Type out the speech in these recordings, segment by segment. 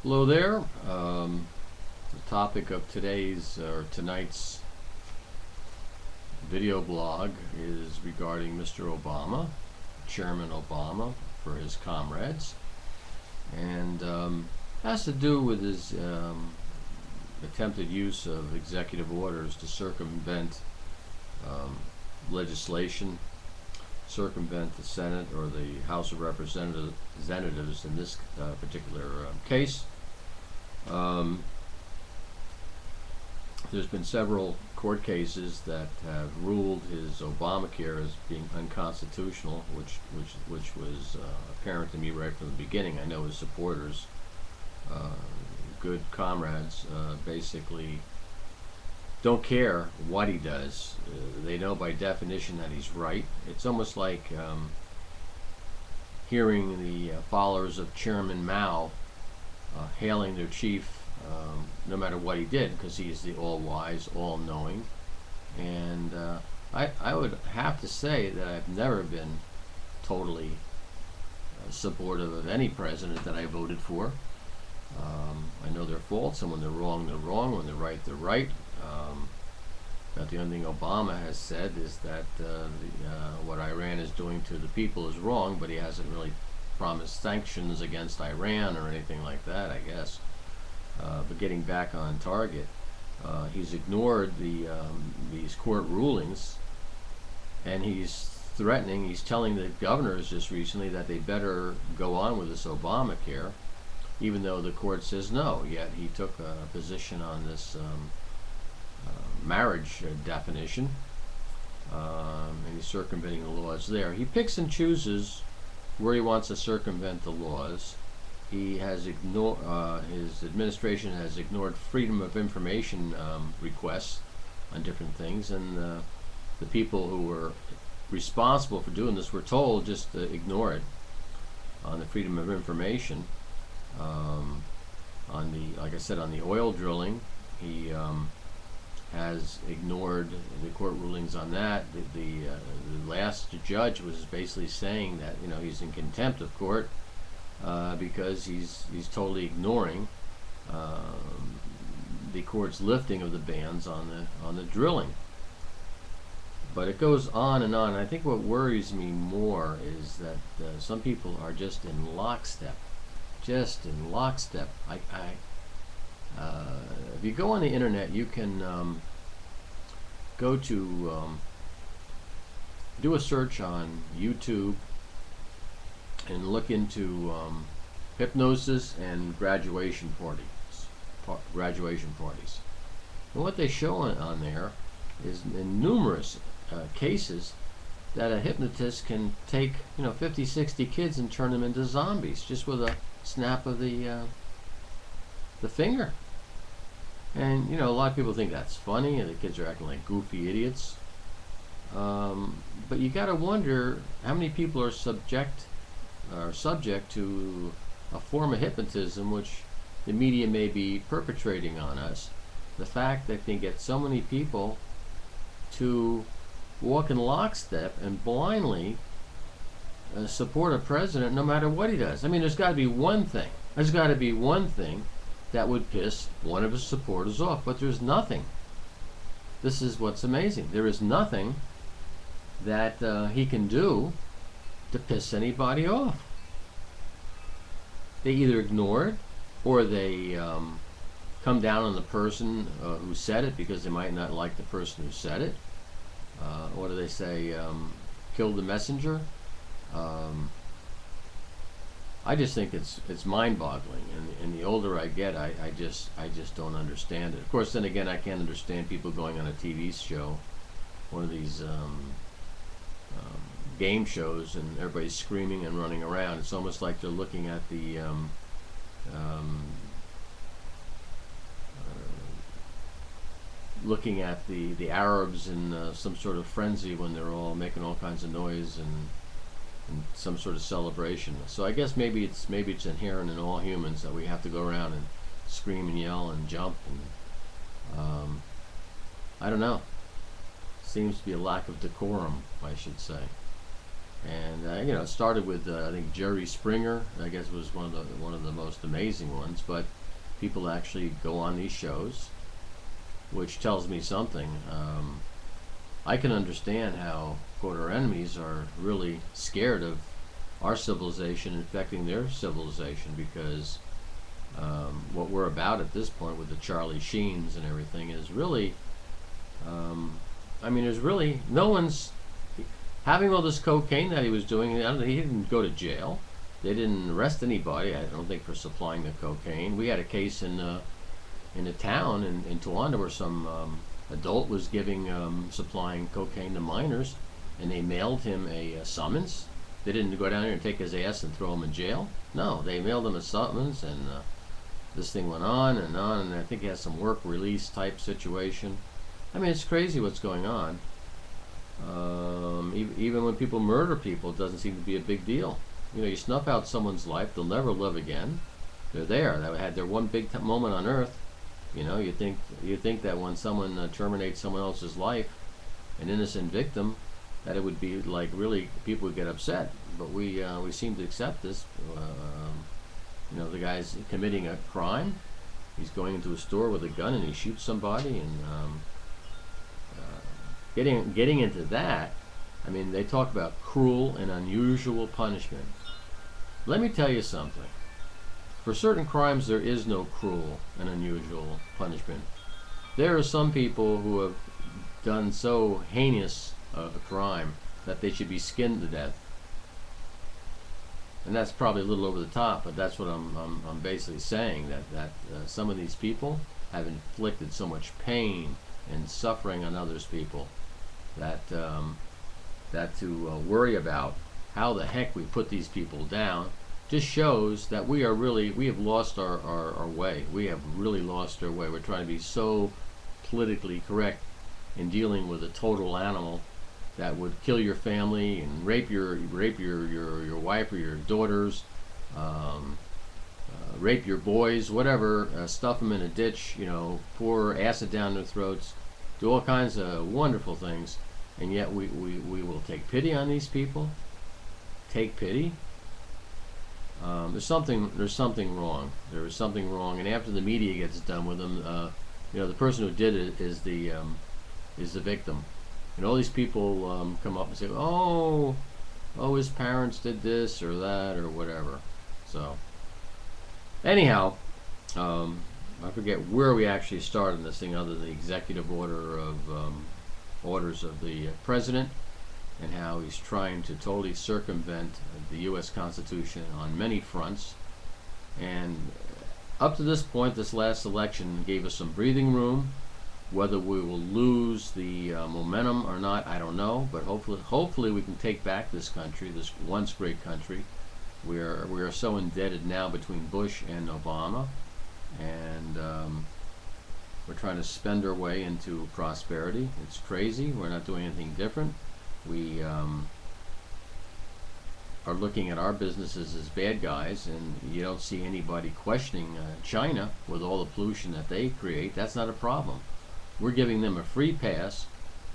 Hello there. The topic of today's or tonight's video blog is regarding Mr. Obama, Chairman Obama, for his comrades, and has to do with his attempted use of executive orders to circumvent legislation, circumvent the Senate or the House of Representatives in this particular case. There's been several court cases that have ruled his Obamacare as being unconstitutional, which was apparent to me right from the beginning. I know his supporters, good comrades, basically don't care what he does. They know by definition that he's right. It's almost like hearing the followers of Chairman Mao hailing their chief no matter what he did, because he is the all-wise, all-knowing. And I would have to say that I've never been totally supportive of any president that I voted for. I know their faults, and when they're wrong, they're wrong. When they're right, they're right. But the only thing Obama has said is that what Iran is doing to the people is wrong, but he hasn't really promised sanctions against Iran or anything like that, I guess. But getting back on target, he's ignored these court rulings, and he's threatening, he's telling the governors just recently that they better go on with this Obamacare, even though the court says no. Yet he took a position on this marriage definition, and he's circumventing the laws there. He picks and chooses where he wants to circumvent the laws. He has ignored, his administration has ignored freedom of information requests on different things, and the people who were responsible for doing this were told just to ignore it on the freedom of information. On the, like I said, on the oil drilling, he has ignored the court rulings on that. The last judge was basically saying that, you know, he's in contempt of court because he's totally ignoring the court's lifting of the bans on the drilling. But it goes on and on. I think what worries me more is that some people are just in lockstep. Just in lockstep. If you go on the internet, you can go to do a search on YouTube and look into hypnosis and graduation parties. And what they show on there is in numerous cases that a hypnotist can take, 50, 60 kids and turn them into zombies just with a snap of the finger. And a lot of people think that's funny, and the kids are acting like goofy idiots. But you got to wonder how many people are subject to a form of hypnotism which the media may be perpetrating on us. The fact that they get so many people to walk in lockstep and blindly support a president no matter what he does. I mean, there's got to be one thing. There's got to be one thing that would piss one of his supporters off, but there's nothing. This is what's amazing. There is nothing that he can do to piss anybody off. They either ignore it, or they come down on the person who said it because they might not like the person who said it. What do they say? Kill the messenger. I just think it's mind-boggling, and the older I get, I just don't understand it. Of course, then again, I can't understand people going on a TV show, one of these game shows, and everybody's screaming and running around. It's almost like they're looking at the Arabs in some sort of frenzy when they're all making all kinds of noise and some sort of celebration. So I guess maybe it's inherent in all humans that we have to go around and scream and yell and jump, and I don't know. Seems to be a lack of decorum, I should say. And you know, it started with I think Jerry Springer. I guess was one of the most amazing ones. But people actually go on these shows, which tells me something. I can understand how, quote, our enemies are really scared of our civilization infecting their civilization, because what we're about at this point with the Charlie Sheens and everything is really, I mean, there's really no one's having all this cocaine that he was doing. He didn't go to jail. They didn't arrest anybody, I don't think, for supplying the cocaine. We had a case in a town in Towanda where some adult was supplying cocaine to minors, and they mailed him a summons. They didn't go down there and take his ass and throw him in jail. No, they mailed him a summons, and this thing went on, and I think he has some work release type situation. I mean, it's crazy what's going on. Even when people murder people, it doesn't seem to be a big deal. You know, you snuff out someone's life, they'll never live again. They're there. They had their one big moment on Earth. You know, you think that when someone terminates someone else's life, an innocent victim, that it would be like really people would get upset. But we seem to accept this. You know, the guy's committing a crime. He's going into a store with a gun and he shoots somebody, and getting into that. I mean, they talk about cruel and unusual punishment. Let me tell you something. For certain crimes, there is no cruel and unusual punishment. There are some people who have done so heinous a crime that they should be skinned to death. And that's probably a little over the top, but that's what I'm basically saying, that some of these people have inflicted so much pain and suffering on others people that to worry about how the heck we put these people down just shows that we have lost our way. We have really lost our way. We're trying to be so politically correct in dealing with a total animal that would kill your family and rape your wife or your daughters, rape your boys, whatever, stuff them in a ditch, you know, pour acid down their throats, do all kinds of wonderful things, and yet we will take pity on these people. Take pity. There's something wrong. There is something wrong, and after the media gets done with them, you know, the person who did it is the victim, and all these people come up and say, oh, his parents did this or that or whatever. So, anyhow, I forget where we actually started in this thing, other than the executive order of orders of the president, and how he's trying to totally circumvent the U.S. Constitution on many fronts. And up to this point, this last election gave us some breathing room. Whether we will lose the momentum or not, I don't know. But hopefully we can take back this country, this once great country. We are so indebted now between Bush and Obama, and we're trying to spend our way into prosperity. It's crazy. We're not doing anything different. We are looking at our businesses as bad guys, and you don't see anybody questioning China with all the pollution that they create. That's not a problem. We're giving them a free pass.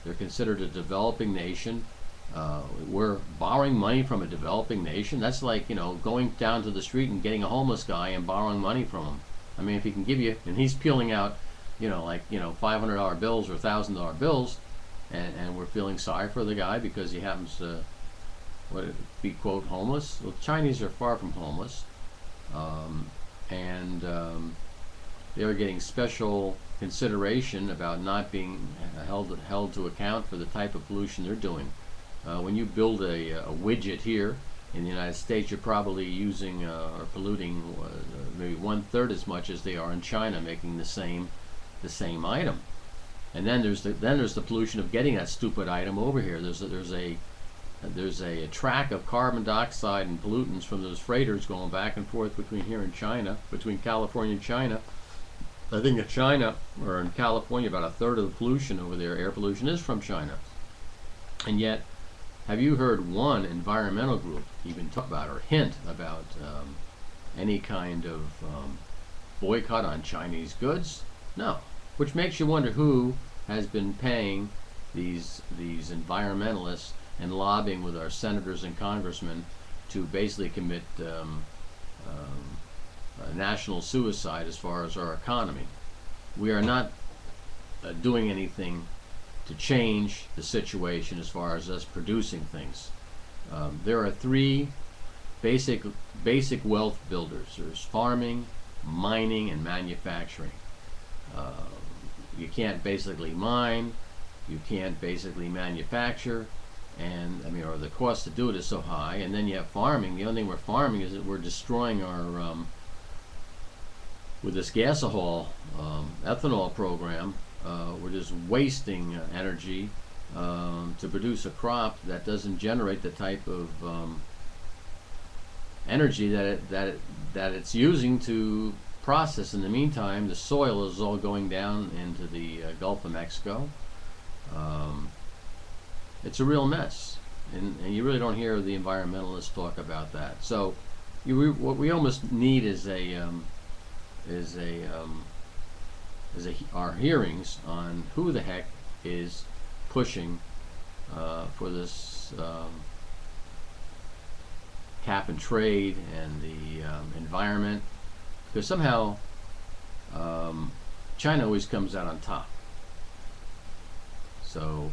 They're considered a developing nation. We're borrowing money from a developing nation. That's like, you know, going down to the street and getting a homeless guy and borrowing money from him. I mean, if he can give you, and he's peeling out, you know, like, you know, $500 bills or $1,000 bills, and we're feeling sorry for the guy because he happens to be, quote, homeless. Well, Chinese are far from homeless, and they are getting special consideration about not being held to account for the type of pollution they're doing. When you build a widget here in the United States, you're probably using or polluting maybe 1/3 as much as they are in China, making the same item. And then there's the pollution of getting that stupid item over here. There's a track of carbon dioxide and pollutants from those freighters going back and forth between here and China, between California and China. I think in China, or in California, about 1/3 of the pollution over there, air pollution, is from China. And yet, have you heard one environmental group even talk about or hint about any kind of boycott on Chinese goods? No. Which makes you wonder who has been paying these environmentalists and lobbying with our senators and congressmen to basically commit national suicide as far as our economy. We are not doing anything to change the situation as far as us producing things. There are three basic wealth builders. There's farming, mining, and manufacturing. You can't basically mine, you can't basically manufacture, and I mean, or the cost to do it is so high. And then you have farming. The only thing we're farming is that we're destroying our with this gasohol ethanol program. We're just wasting energy to produce a crop that doesn't generate the type of energy that it's using to process. In the meantime, the soil is all going down into the Gulf of Mexico. It's a real mess, and you really don't hear the environmentalists talk about that. So, what we almost need is our hearings on who the heck is pushing for this cap and trade and the environment, because somehow China always comes out on top. So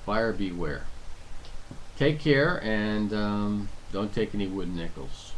buyer beware. Take care, and don't take any wooden nickels.